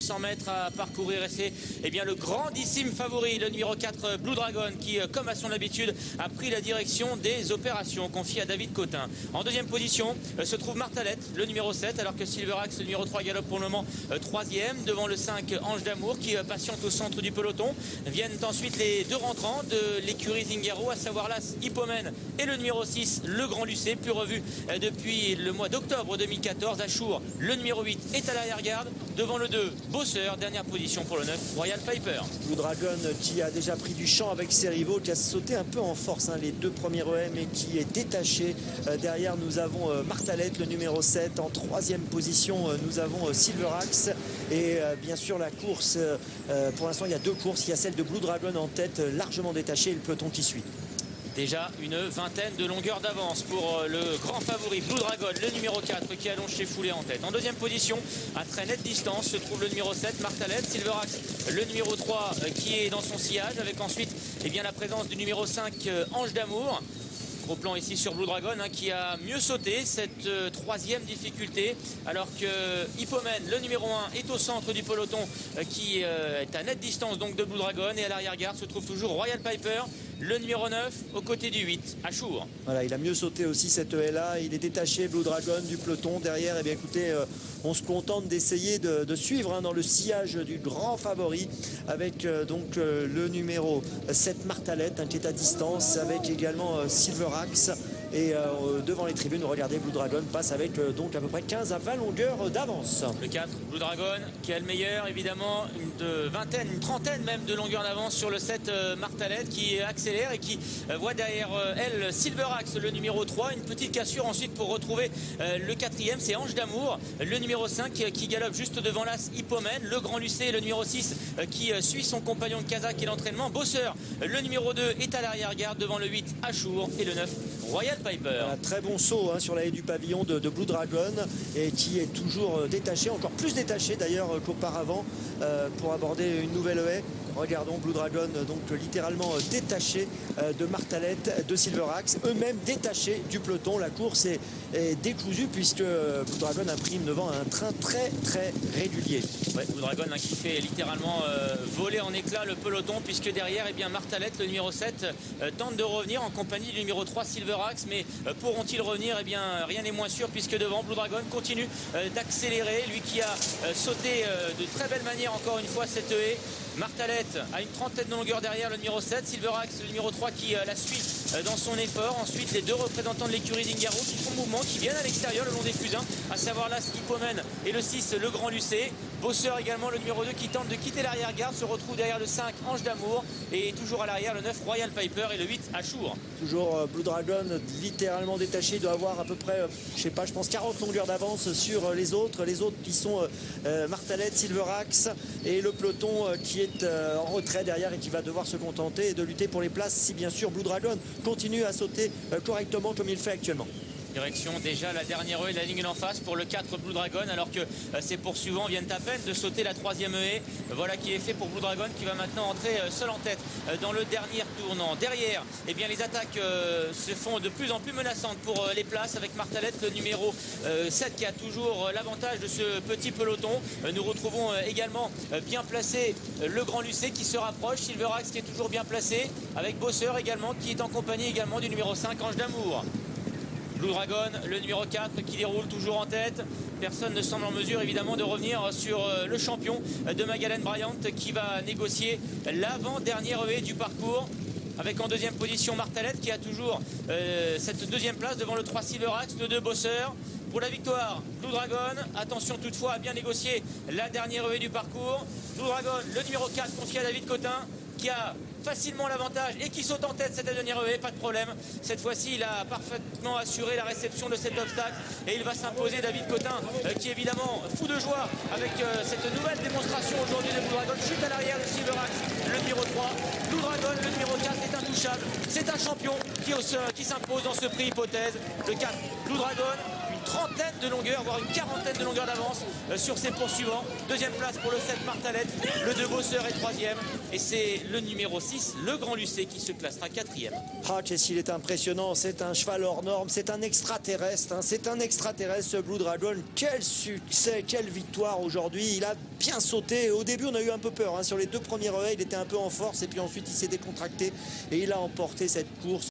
100 mètres à parcourir et c'est bien le grandissime favori, le numéro 4 Blue Dragon qui, comme à son habitude, a pris la direction des opérations confiées à David Cotin. En deuxième position se trouve Martalette, le numéro 7, alors que Silverax, le numéro 3, galope pour le moment troisième devant le 5 Ange d'Amour qui patiente au centre du peloton. Viennent ensuite les deux rentrants de l'écurie Zingaro, à savoir l'As Hippomène et le numéro 6, le Grand Lucé, plus revu depuis le mois d'octobre 2014. Achour, le numéro 8, est à l'arrière-garde devant le 2 Bosseur, dernière position pour le 9 Royal Piper. Blue Dragon qui a déjà pris du champ avec ses rivaux, qui a sauté un peu en force les deux premiers EM et qui est détaché. Derrière nous avons Martalette, le numéro 7. En troisième position nous avons Silverax. Et bien sûr la course, pour l'instant il y a deux courses. Il y a celle de Blue Dragon en tête, largement détachée, et le peloton qui suit. Déjà une vingtaine de longueurs d'avance pour le grand favori Blue Dragon, le numéro 4 qui allonge chez Foulé en tête. En deuxième position, à très nette distance, se trouve le numéro 7 Martalette. Silverax, le numéro 3 qui est dans son sillage, avec ensuite la présence du numéro 5 Ange d'Amour. Gros plan ici sur Blue Dragon qui a mieux sauté cette troisième difficulté, alors que Hippomène, le numéro 1, est au centre du peloton qui est à nette distance donc de Blue Dragon, et à l'arrière-garde se trouve toujours Royal Piper, le numéro 9, aux côtés du 8, Achour. Voilà, il a mieux sauté aussi cette ELA, il est détaché Blue Dragon du peloton. Derrière, eh bien, écoutez, on se contente d'essayer de suivre dans le sillage du grand favori, avec donc le numéro 7 Martalette qui est à distance, avec également Silverax. Et devant les tribunes, regardez, Blue Dragon passe avec donc à peu près 15 à 20 longueurs d'avance. Le 4, Blue Dragon, qui a le meilleur, évidemment, une trentaine même de longueurs d'avance sur le 7 Martalette, qui accélère et qui voit derrière elle Silverax, le numéro 3. Une petite cassure ensuite pour retrouver le quatrième, c'est Ange d'Amour, le numéro 5 qui galope juste devant l'As Hippomène. Le Grand Lucé, le numéro 6 qui suit son compagnon de Kazakh et l'entraînement. Bosseur, le numéro 2, est à l'arrière-garde devant le 8 Achour et le 9 Royal Piper. Un très bon saut sur la haie du pavillon de Blue Dragon, et qui est toujours détaché, encore plus détaché d'ailleurs qu'auparavant, pour aborder une nouvelle haie. Regardons Blue Dragon donc littéralement détaché de Martalette, de Silverax, eux-mêmes détachés du peloton. La course est décousue puisque Blue Dragon imprime devant un train très très régulier. Ouais, Blue Dragon qui fait littéralement voler en éclats le peloton, puisque derrière Martalette, le numéro 7, tente de revenir en compagnie du numéro 3 Silverax, mais pourront-ils revenir? Rien n'est moins sûr, puisque devant Blue Dragon continue d'accélérer, lui qui a sauté de très belle manière encore une fois cette haie. Martalette a une trentaine de longueurs derrière le numéro 7, Silverax le numéro 3 qui la suit dans son effort. Ensuite les deux représentants de l'écurie Zingaro qui font mouvement, qui viennent à l'extérieur le long des fusains, à savoir l'As Hippomène et le 6 le Grand Lucé. Bosseur également, le numéro 2 qui tente de quitter l'arrière-garde, se retrouve derrière le 5 Ange d'Amour, et toujours à l'arrière le 9 Royal Piper et le 8 Achour. Toujours Blue Dragon littéralement détaché, il doit avoir à peu près, je pense 40 longueurs d'avance sur les autres qui sont Martalette, Silverax et le peloton qui est en retrait derrière et qui va devoir se contenter de lutter pour les places si bien sûr Blue Dragon continue à sauter correctement comme il fait actuellement. Direction déjà la dernière haie, la ligne d'en face pour le 4 Blue Dragon, alors que ses poursuivants viennent à peine de sauter la troisième haie. Voilà qui est fait pour Blue Dragon, qui va maintenant entrer seul en tête dans le dernier tournant. Derrière, les attaques se font de plus en plus menaçantes pour les places, avec Martalette, le numéro 7 qui a toujours l'avantage de ce petit peloton. Nous retrouvons également bien placé le Grand Lucé qui se rapproche, Silverax qui est toujours bien placé, avec Bosseur également qui est en compagnie également du numéro 5 Ange d'Amour. Blue Dragon, le numéro 4 qui déroule toujours en tête. Personne ne semble en mesure évidemment de revenir sur le champion de Magdalene Bryant, qui va négocier l'avant-dernière haie du parcours. Avec en deuxième position Martalette qui a toujours cette deuxième place devant le 3 Silverax, le 2 Bosseur. Pour la victoire, Blue Dragon, attention toutefois à bien négocier la dernière haie du parcours. Blue Dragon, le numéro 4 confié à David Cotin, qui a facilement l'avantage et qui saute en tête cette dernière haie, pas de problème. Cette fois-ci, il a parfaitement assuré la réception de cet obstacle et il va s'imposer. David Cotin, qui est évidemment fou de joie avec cette nouvelle démonstration aujourd'hui de Blue Dragon. Chute à l'arrière de Silverax, le numéro 3. Blue Dragon, le numéro 4, est intouchable. C'est un champion qui s'impose dans ce prix hypothèse. Le 4, Blue Dragon. trentaine de longueurs, voire une quarantaine de longueurs d'avance sur ses poursuivants. Deuxième place pour le 7 Martalette, le 2 Bosseur est troisième. Et c'est le numéro 6, le Grand Lucé, qui se classera quatrième. Ah, qu'est-ce qu'il est impressionnant, c'est un cheval hors norme, c'est un extraterrestre, hein, c'est un extraterrestre ce Blue Dragon. Quel succès, quelle victoire aujourd'hui, il a bien sauté. Au début on a eu un peu peur, hein. Sur les deux premières haies il était un peu en force et puis ensuite il s'est décontracté et il a emporté cette course